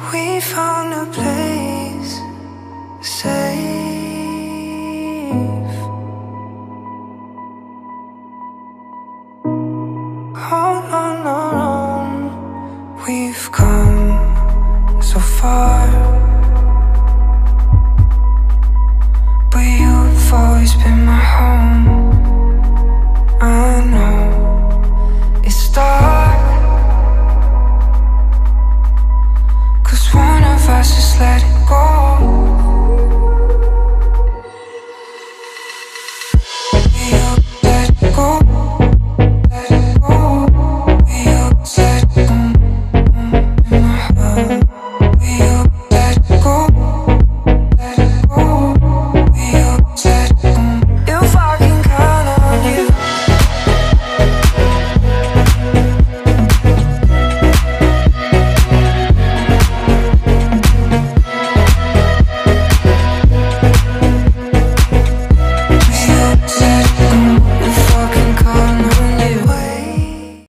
We found a place safe. Oh no, no, no. We've come so far, but you've always been my home. I know it's dark, 'cause one of us is letting